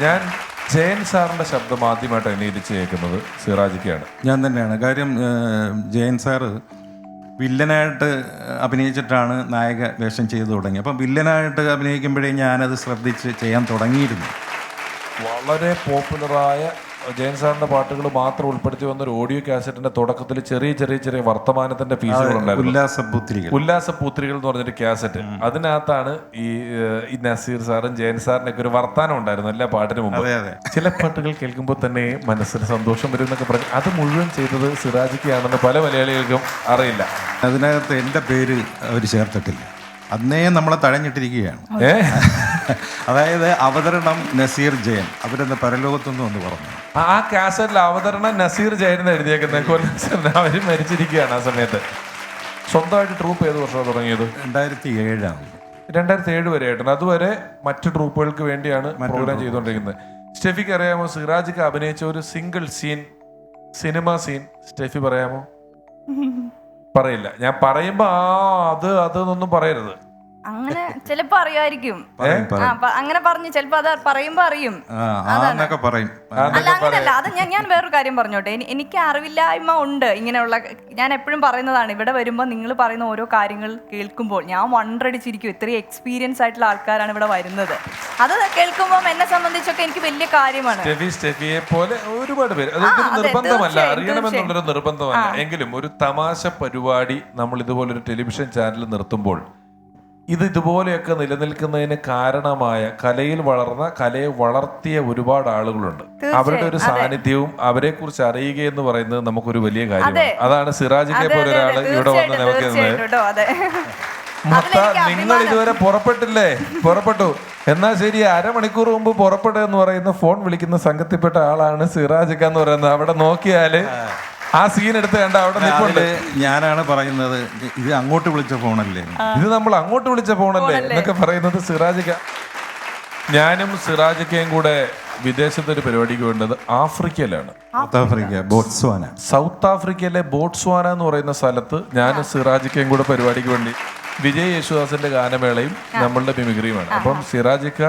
ഞാൻ ജയൻ സാറിന്റെ ശബ്ദം ആദ്യമായിട്ട് അന്വേഷിച്ച് കേൾക്കുന്നത് സിറാജിക്കയാണ്. ഞാൻ തന്നെയാണ്. കാര്യം ജയൻ സാറ് വില്ലനായിട്ട് അഭിനയിച്ചിട്ടാണ് നായക വേഷം ചെയ്തു തുടങ്ങി. അപ്പം വില്ലനായിട്ട് അഭിനയിക്കുമ്പോഴേ ഞാനത് ശ്രദ്ധിച്ച് ചെയ്യാൻ തുടങ്ങിയിരുന്നു. വളരെ പോപ്പുലറായ ജയൻ സാറിന്റെ പാട്ടുകൾ മാത്രം ഉൾപ്പെടുത്തി വന്ന ഒരു ഓഡിയോ കാസറ്റിന്റെ തുടക്കത്തിൽ ചെറിയ വർത്തമാനത്തിന്റെ പീസുകൾ ഉണ്ടായിരുന്നു. ഉല്ലാസപൂത്രികൾ എന്ന് പറഞ്ഞൊരു കാസറ്റ്. അതിനകത്താണ് ഈ നസീർ സാറും ജയൻ സാറിന്റെ ഒക്കെ ഒരു വർത്താനം ഉണ്ടായിരുന്നു എല്ലാ പാട്ടിന് മുമ്പ്. ചില പാട്ടുകൾ കേൾക്കുമ്പോൾ തന്നെ മനസ്സിന് സന്തോഷം വരും എന്നൊക്കെ പറഞ്ഞു. അത് മുഴുവൻ ചെയ്തത് സിറാജിക്കയാണെന്ന് പല മലയാളികൾക്കും അറിയില്ല. അതിനകത്ത് എൻ്റെ പേര് അവർ ചേർത്തിട്ടില്ല. അന്നേ നമ്മളെ തഴഞ്ഞിട്ടിരിക്കുകയാണ്. അതായത് അവതരണം നസീർ ജയൻ, അവരെന്ന് പരലോകത്തൊന്നും ഒന്ന് പറഞ്ഞു. ആ കാസറ്റിൽ അവതരണം നസീർ ജയൻ എന്ന് എഴുതിയേക്കുന്നത്. കൊല്ലം അവർ മരിച്ചിരിക്കുകയാണ് ആ സമയത്ത്. സ്വന്തമായിട്ട് ട്രൂപ്പ് ഏത് വർഷമാണ് തുടങ്ങിയത്? 2007 2007 വരെ ആയിട്ടുണ്ട്. അതുവരെ മറ്റു ട്രൂപ്പുകൾക്ക് വേണ്ടിയാണ് പ്രോഗ്രാം ചെയ്തുകൊണ്ടിരിക്കുന്നത്. സ്റ്റെഫിക്ക് അറിയാമോ സിറാജിക്ക് അഭിനയിച്ച ഒരു single scene, cinema scene Steffi പറയാമോ? പറയില്ല. ഞാൻ പറയുമ്പോ അതൊന്നും പറയരുത്. അങ്ങനെ ചിലപ്പോ അറിയായിരിക്കും. അങ്ങനെ പറഞ്ഞു ചിലപ്പോ അത് പറയുമ്പോ അറിയും. പറയും. അല്ല അങ്ങനല്ല. അത് ഞാൻ വേറൊരു കാര്യം പറഞ്ഞോട്ടെ. എനിക്ക് അറിവില്ലായ്മ ഉണ്ട് ഇങ്ങനെയുള്ള. ഞാൻ എപ്പോഴും പറയുന്നതാണ്, ഇവിടെ വരുമ്പോൾ നിങ്ങൾ പറയുന്ന ഓരോ കാര്യങ്ങൾ കേൾക്കുമ്പോൾ ഞാൻ വണ്ടടിച്ചിരിക്കും. ഇത്രയും എക്സ്പീരിയൻസ് ആയിട്ടുള്ള ആൾക്കാരാണ് ഇവിടെ വരുന്നത്. അത് കേൾക്കുമ്പോൾ എന്നെ സംബന്ധിച്ചൊക്കെ എനിക്ക് വലിയ കാര്യമാണ്. സ്റ്റെഫിയെ പോലെ ഒരുപാട് പേര്. അതൊരു നിർബന്ധമല്ല, അറിയണമെന്നുള്ളൊരു നിർബന്ധമല്ല. എങ്കിലും ഒരു തമാശ പരിപാടി നമ്മൾ ഇതുപോലൊരു ടെലിവിഷൻ ചാനൽ നിർത്തുമ്പോൾ ഇതുപോലെയൊക്കെ നിലനിൽക്കുന്നതിന് കാരണമായ കലയിൽ കലയെ വളർത്തിയ ഒരുപാട് ആളുകളുണ്ട്. അവരുടെ ഒരു സാന്നിധ്യവും അവരെ കുറിച്ച് അറിയുക എന്ന് പറയുന്നത് നമുക്കൊരു വലിയ കാര്യമാണ്. അതാണ് സിറാജിക്കെ പോലെ ഒരാള് ഇവിടെ വന്ന് നിൽക്കുന്നത്. നിങ്ങൾ ഇതുവരെ പുറപ്പെട്ടില്ലേ? പുറപ്പെട്ടു. എന്നാൽ ശരി, അരമണിക്കൂർ മുമ്പ് പുറപ്പെടുക എന്ന് പറയുന്ന ഫോൺ വിളിക്കുന്ന സംഘത്തിൽപ്പെട്ട ആളാണ് സിറാജിക്ക എന്ന് പറയുന്നത്. അവിടെ നോക്കിയാല് ആ സീൻ എടുത്ത് കണ്ട അവിടെ നിൽപ്പുണ്ട്. ഞാനാണ് പറയുന്നത്, ഇത് അങ്ങോട്ട് വിളിച്ച ഫോണല്ലേ, ഇത് നമ്മൾ അങ്ങോട്ട് വിളിച്ച ഫോണല്ലേ എന്നൊക്കെ പറയുന്നത് സിറാജിക്ക. ഞാനും സിറാജിക്കയും കൂടെ വിദേശത്തൊരു പരിപാടിക്ക് വേണ്ടത് ആഫ്രിക്കയിലാണ്. സൗത്ത് ആഫ്രിക്കയിലെ ബോട്സ്വാന എന്ന് പറയുന്ന സ്ഥലത്ത് ഞാനും സിറാജിക്കയും കൂടെ പരിപാടിക്ക് വേണ്ടി വിജയ് യേശുദാസിന്റെ ഗാനമേളയും നമ്മളുടെ മിമിക്രിയുമാണ്. അപ്പം സിറാജിക്ക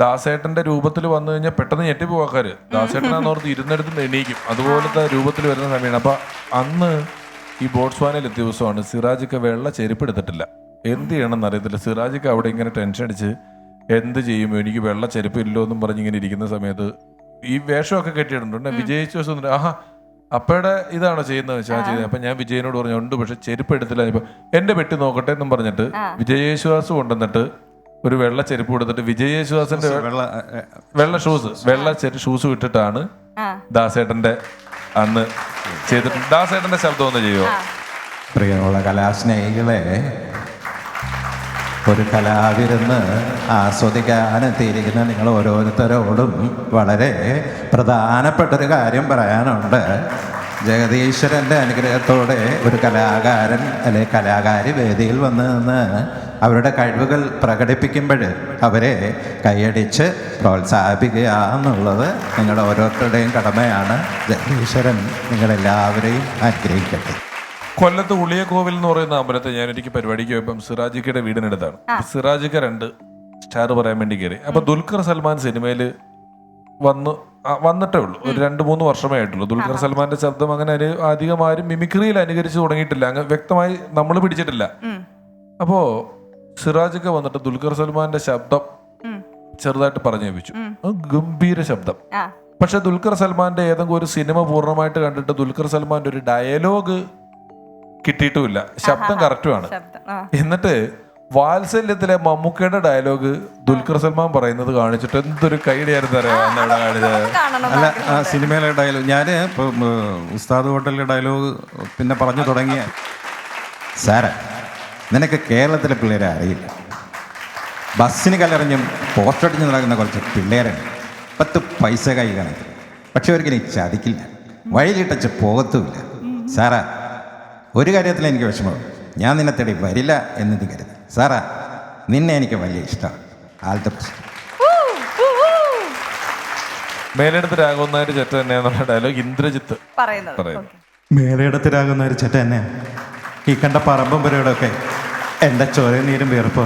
ദാസേട്ടന്റെ രൂപത്തിൽ വന്നു കഴിഞ്ഞാൽ പെട്ടെന്ന് ഞെട്ടിപ്പോക്കാര്. ദാസേട്ടനാന്നോർത്ത് ഇരുന്നിടത്ത് എണീക്കും. അതുപോലത്തെ രൂപത്തിൽ വരുന്ന സമയമാണ്. അപ്പൊ അന്ന് ഈ ബോട്സ്വാനയിൽ എത്തിയ ദിവസമാണ്. സിറാജിക്ക വെള്ള ചെരുപ്പ് എടുത്തിട്ടില്ല. എന്ത് ചെയ്യണമെന്ന് അറിയത്തില്ല. സിറാജിക്ക അവിടെ ഇങ്ങനെ ടെൻഷൻ അടിച്ച് എന്ത് ചെയ്യും, എനിക്ക് വെള്ള ചെരുപ്പ് ഇല്ലോ എന്നും പറഞ്ഞ് ഇങ്ങനെ ഇരിക്കുന്ന സമയത്ത് ഈ വേഷമൊക്കെ കെട്ടിയിട്ടുണ്ട്. വിജയ് യേശുദാസ് ആഹാ അപ്പയുടെ ഇതാണോ ചെയ്യുന്നത് വെച്ചാൽ ചെയ്തത്. അപ്പൊ ഞാൻ വിജയനോട് പറഞ്ഞു ഉണ്ട്, പക്ഷെ ചെരുപ്പ് എടുത്തില്ല. ഇപ്പൊ എന്റെ പെട്ടി നോക്കട്ടെ എന്നും പറഞ്ഞിട്ട് വിജയ് യേശുദാസ് കൊണ്ടുവന്നിട്ട് ഒരു വെള്ള ചെരുപ്പ് കൊടുത്തിട്ട് വിജയ് യേശുദാസിന്റെ വെള്ള ഷൂസ് ഇട്ടിട്ടാണ് ദാസേട്ടന്റെ അന്ന് ചെയ്തിട്ട്. ദാസേട്ടന്റെ ശബ്ദം ഒന്ന് ചെയ്യുമോ? പ്രിയമുള്ള കലാസ്നേഹികളെ, ഒരു കലാവിരുന്ന് ആസ്വദിക്കാനെത്തിയിരിക്കുന്ന നിങ്ങൾ ഓരോരുത്തരോടും വളരെ പ്രധാനപ്പെട്ടൊരു കാര്യം പറയാനുണ്ട്. ജഗദീശ്വരൻ്റെ അനുഗ്രഹത്തോടെ ഒരു കലാകാരൻ അല്ലെ കലാകാരി വേദിയിൽ വന്ന് നിന്ന് അവരുടെ കഴിവുകൾ പ്രകടിപ്പിക്കുമ്പോൾ അവരെ കൈയടിച്ച് പ്രോത്സാഹിപ്പിക്കുക എന്നുള്ളത് നിങ്ങളുടെ ഓരോരുത്തരുടെയും കടമയാണ്. ജഗദീശ്വരൻ നിങ്ങളെല്ലാവരെയും അനുഗ്രഹിക്കട്ടെ. കൊല്ലത്ത് ഉളിയക്കോവിൽ എന്ന് പറയുന്ന അമ്പലത്തിൽ ഞാൻ എനിക്ക് പരിപാടിക്ക് പോയപ്പം സിറാജിക്കയുടെ വീടിനടുത്താണ്. സിറാജിക്ക 2 സ്റ്റാർ പറയാൻ വേണ്ടി കയറി. അപ്പൊ ദുൽഖർ സൽമാൻ സിനിമയിൽ വന്നിട്ടേ ഉള്ളൂ. ഒരു 2-3 വർഷമേ ആയിട്ടുള്ളൂ. ദുൽഖർ സൽമാന്റെ ശബ്ദം അങ്ങനെ അധികം ആരും മിമിക്രിയിൽ അനുകരിച്ച് തുടങ്ങിയിട്ടില്ല. അങ്ങ് വ്യക്തമായി നമ്മൾ പിടിച്ചിട്ടില്ല. അപ്പോ സിറാജിക്ക വന്നിട്ട് ദുൽഖർ സൽമാന്റെ ശബ്ദം ചെറുതായിട്ട് പറഞ്ഞു കേൾപ്പിച്ചു. ഗംഭീര ശബ്ദം. പക്ഷെ ദുൽഖർ സൽമാന്റെ ഏതെങ്കിലും ഒരു സിനിമ പൂർണ്ണമായിട്ട് കണ്ടിട്ട് ദുൽഖർ സൽമാന്റെ ഒരു ഡയലോഗ് കിട്ടിയിട്ടുമില്ല. ശബ്ദം കറക്റ്റുമാണ്. എന്നിട്ട് വാത്സല്യത്തിലെ മമ്മൂക്കയുടെ ഡയലോഗ് ദുൽഖർ സൽമാൻ പറയുന്നത് കാണിച്ചിട്ട് എന്തൊരു കൈഡിയായിരുന്നു അറിയാം അവിടെ കാണിച്ചത്. അല്ല, ആ സിനിമയിലെ ഡയലോഗ് ഞാൻ ഉസ്താദ് ഹോട്ടലിലെ ഡയലോഗ് പിന്നെ പറഞ്ഞു തുടങ്ങിയ സാറേ, നിനക്ക് കേരളത്തിലെ പിള്ളേരെ അറിയില്ല. ബസ്സിന് കലറിഞ്ഞും പോസ്റ്റടിഞ്ഞ് നടക്കുന്ന കുറച്ച് പിള്ളേരുണ്ട്. 10 പൈസ കൈ കണക്ക്. പക്ഷെ ഒരിക്കലും ചതിക്കില്ല, വഴിയിലിട്ടച്ച് പോകത്തുമില്ല. സാറാ, ഒരു കാര്യത്തിൽ എനിക്ക് വിഷമമാണ്. ഞാൻ നിന്നെ തേടി വരില്ല എന്നത് കരുത്. സാറാ, നിന്നെ എനിക്ക് വലിയ ഇഷ്ടമാണ്. ആദ്യത്തെ പ്രശ്നം മേലെടുത്ത് രാഘവനായിട്ട് ചെറ്റ തന്നെയാണെന്നുള്ള ഡയലോഗ് ഇന്ദ്രജിത്ത് പറയുന്നത്. മേലെടുത്ത് രാഘവനായിട്ട് ചെറ്റ തന്നെയാണ്. ഈ കണ്ട പറമ്പും പുരയോടൊക്കെ എൻ്റെ ചോരയും നീരും വീർപ്പോ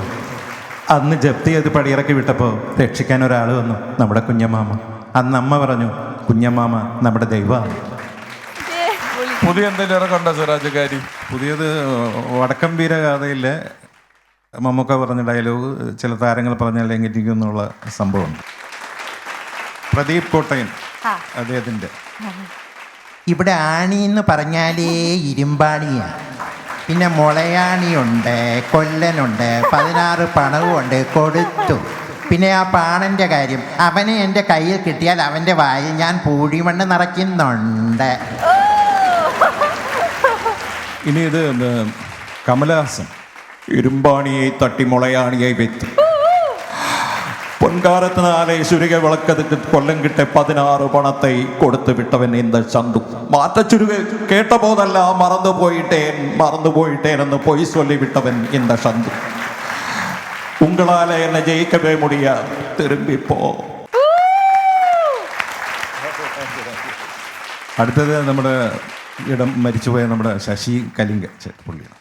അന്ന് ജപ്തി ചെയ്ത് പടിയിറക്കി വിട്ടപ്പോൾ രക്ഷിക്കാൻ ഒരാൾ വന്നു, നമ്മുടെ കുഞ്ഞമ്മാമ. അന്ന് അമ്മ പറഞ്ഞു, കുഞ്ഞമ്മാമ നമ്മുടെ ദൈവമാണ്. പുതിയ എന്തെങ്കിലും ഇറക്കണ്ടോ സിറാജക്കാരി? പുതിയത് വടക്കം വീരഗാഥയിലെ മമ്മൂക്ക പറഞ്ഞ ഡയലോഗ് ചില താരങ്ങൾ പറഞ്ഞാൽ ലംഘിക്കും എന്നുള്ള സംഭവമുണ്ട്. പ്രദീപ് കോട്ടയൻ അദ്ദേഹത്തിൻ്റെ ഇവിടെ ആണി എന്ന് പറഞ്ഞാലേ ഇരുമ്പാണിയാണ്. പിന്നെ മുളയാണിയുണ്ട്, കൊല്ലനുണ്ട്, 16 പണവുമുണ്ട്, കൊടുത്തു. പിന്നെ ആ പാണൻ്റെ കാര്യം, അവനെ എൻ്റെ കയ്യിൽ കിട്ടിയാൽ അവൻ്റെ വായിൽ ഞാൻ പൂഴിമണ്ണ് നിറയ്ക്കുന്നുണ്ട്. ഇനി ഇത് കമലഹാസൻ, ഇരുമ്പാണിയെ തട്ടി മുളയാണിയെ വെത്തി പൊൻകാലത്ത് നാളെ സുരുക വിളക്കത് കൊല്ലം കിട്ടെ 16 പണത്തെ കൊടുത്തു വിട്ടവൻ എന്ത് ചന്തു മാറ്റച്ചുരുക കേട്ട പോതല്ല മറന്നുപോയിട്ടേനെന്ന് പൊയ് ചൊല്ലി വിട്ടവൻ എന്ത് ചന്തു ഉങ്ങളാലെ എന്നെ ജയിക്കവേ മുടിയ തിരുമ്പിപ്പോ. അടുത്തത് നമ്മുടെ മരിച്ചുപോയ നമ്മുടെ ശശി കലിംഗ പുള്ളിയാണ്.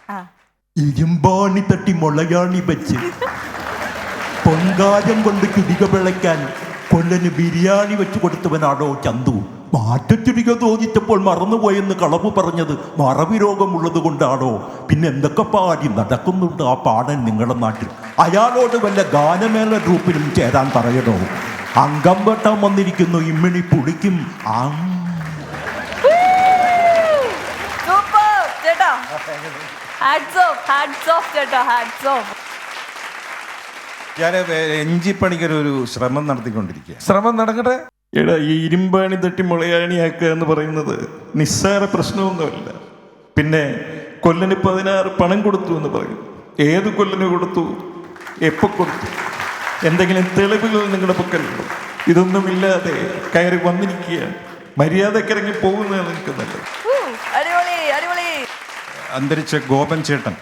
ഇരുമ്പാണി തട്ടി മുളയാണി വെച്ച് പൊൻകാരം കൊണ്ട് ചുരിക വിളയ്ക്കാൻ കൊല്ലന് ബിരിയാണി വെച്ച് കൊടുത്തവനാണോ ചന്തു? മാറ്റച്ചുരിക തോന്നിച്ചപ്പോൾ മറന്നുപോയെന്ന് കളവ് പറഞ്ഞത് മറവി രോഗമുള്ളത് കൊണ്ടാണോ? പിന്നെ എന്തൊക്കെ പാടി നടക്കുന്നുണ്ട് ആ പാടൻ നിങ്ങളുടെ നാട്ടിൽ? അയാളോട് വല്ല ഗാനമേള ഗ്രൂപ്പിലും ചേരാൻ പറയണോ? അംഗം വെട്ടാൻ വന്നിരിക്കുന്നു ഇമ്മിണി പുളിക്കും. ഞാൻ എഞ്ചിപ്പണിക്കർ ഒരു ശ്രമം നടത്തിക്കൊണ്ടിരിക്കുക. ശ്രമം നടക്കട്ടെ. എടാ, ഈ ഇരുമ്പാണി തട്ടി മുളയാണിയാക്കുക എന്ന് പറയുന്നത് നിസ്സാര പ്രശ്നമൊന്നുമല്ല. പിന്നെ കൊല്ലന് 16 പണം കൊടുത്തു എന്ന് പറയും. ഏത് കൊല്ലന് കൊടുത്തു? എപ്പോൾ കൊടുത്തു? എന്തെങ്കിലും തെളിവുകൾ നിങ്ങളുടെ പക്കലുണ്ടോ? ഇതൊന്നുമില്ലാതെ കയറി വന്നിരിക്കുക, മര്യാദക്കിറങ്ങി പോകുന്നതാണ് നിങ്ങൾക്ക് നല്ലത്. അന്തരിച്ച ഗോപൻ ചേട്ടൻ,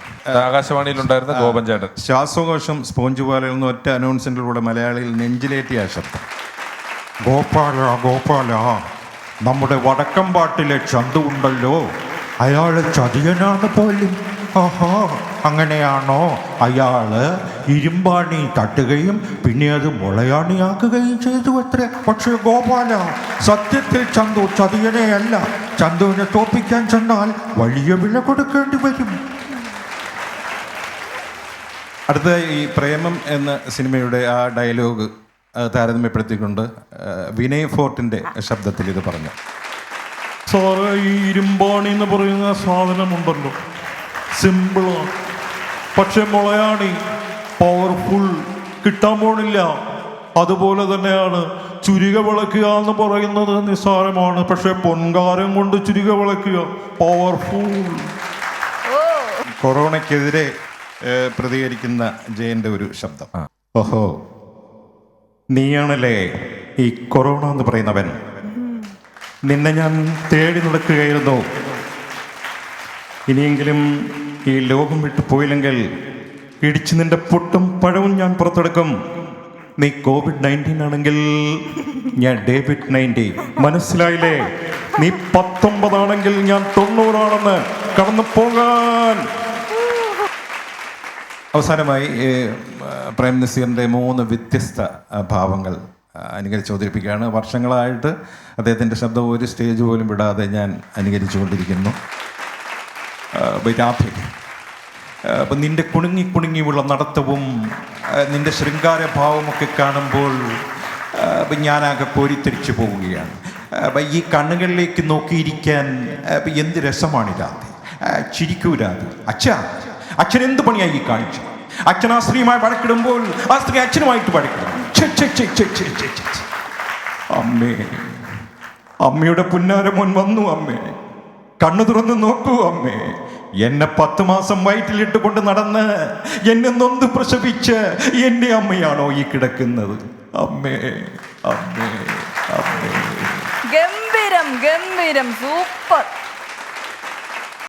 ആകാശവാണിയിലുണ്ടായിരുന്ന ഗോപൻ ചേട്ടൻ, ശ്വാസകോശം സ്പോഞ്ച് പോലെയിൽ നിന്ന് ഒറ്റ അനൗൺസ്മെന്റിലൂടെ മലയാളിയിൽ നെഞ്ചിലേറ്റിയ ശബ്ദം. ഗോപാല ഗോപാല, നമ്മുടെ വടക്കമ്പാട്ടിലെ ചന്തു ഉണ്ടല്ലോ, അയാള് ചതിയനാണ് പോലും. ആഹാ, അങ്ങനെയാണോ? അയാള് ഇരുമ്പാണി തട്ടുകയും പിന്നെ അത് മുളയാണിയാക്കുകയും ചെയ്തു അത്രേ. പക്ഷേ ഗോപാല, സത്യത്തിൽ ചന്തു ചതിയനെയല്ല. ചന്തുവിനെ തോപ്പിക്കാൻ ചെന്നാൽ വലിയ വില കൊടുക്കേണ്ടി വരും. അടുത്ത ഈ പ്രേമം എന്ന സിനിമയുടെ ആ ഡയലോഗ് താരതമ്യപ്പെടുത്തിക്കൊണ്ട് വിനയ് ഫോർട്ടിൻ്റെ ശബ്ദത്തിൽ ഇത് പറഞ്ഞു. സാറേ, ഈ ഇരുമ്പാണി എന്ന് പറയുന്ന സാധനമുണ്ടല്ലോ, സിമ്പിളാണ്. പക്ഷെ മുളയാണി പവർഫുൾ, കിട്ടാൻ പോണില്ല. അതുപോലെ തന്നെയാണ് ചുരിക വിളക്കുക എന്ന് പറയുന്നത് നിസ്സാരമാണ്. പക്ഷെ പൊൻകാരം കൊണ്ട് ചുരിക വിളക്കുക പവർഫുൾ. കൊറോണയ്ക്കെതിരെ പ്രതികരിക്കുന്ന ജയന്റെ ഒരു ശബ്ദം. ഓഹോ, നീയാണല്ലേ ഈ കൊറോണ എന്ന് പറയുന്നവൻ? നിന്നെ ഞാൻ തേടി നടക്കുകയായിരുന്നു. ഇനിയെങ്കിലും ഈ ലോകം വിട്ടു പോയില്ലെങ്കിൽ ഇടിച്ച് നിന്റെ പൊട്ടും പഴവും ഞാൻ പുറത്തെടുക്കും. നീ COVID-19 ആണെങ്കിൽ ഞാൻ COVID-19. മനസ്സിലായില്ലേ? നീ 19 ആണെങ്കിൽ ഞാൻ 90 ആണെന്ന് കടന്നു പോകാൻ. അവസാനമായി പ്രേം നസീറിൻ്റെ 3 വ്യത്യസ്ത ഭാവങ്ങൾ അനുകരിച്ച് അവതരിപ്പിക്കുകയാണ്. വർഷങ്ങളായിട്ട് അദ്ദേഹത്തിൻ്റെ ശബ്ദം ഒരു സ്റ്റേജ് പോലും വിടാതെ ഞാൻ അനുകരിച്ചുകൊണ്ടിരിക്കുന്നു. രാധേ, അപ്പം നിൻ്റെ കുണുങ്ങിയുള്ള നടത്തവും നിൻ്റെ ശൃംഗാരഭാവമൊക്കെ കാണുമ്പോൾ ഞാനാകെ കോരിത്തിരിച്ചു പോവുകയാണ്. ഈ കണ്ണുകളിലേക്ക് നോക്കിയിരിക്കാൻ എന്ത് രസമാണ് രാധേ. ചിരിക്കൂ രാധേ. അച്ഛൻ എന്ത് പണിയായി ഈ കാണിച്ചു? അച്ഛൻ ആ സ്ത്രീയുമായി വഴക്കിടുമ്പോൾ ആ സ്ത്രീ അച്ഛനുമായിട്ട് വഴക്കിടും. അമ്മേ, അമ്മയുടെ പുന്നാരമോൻ വന്നു. അമ്മേ, കണ്ണു തുറന്ന് നോക്കൂ അമ്മേ. എന്നെ 10 മാസം വയറ്റിലിട്ട് കൊണ്ട് നടന്ന് എന്നെ നൊന്ത് പ്രസവിച്ച് എൻ്റെ അമ്മയാണോ ഈ കിടക്കുന്നത്? അമ്മേ, അമ്മേ, അമ്മേ. ഗംഭീരം, സൂപ്പർ.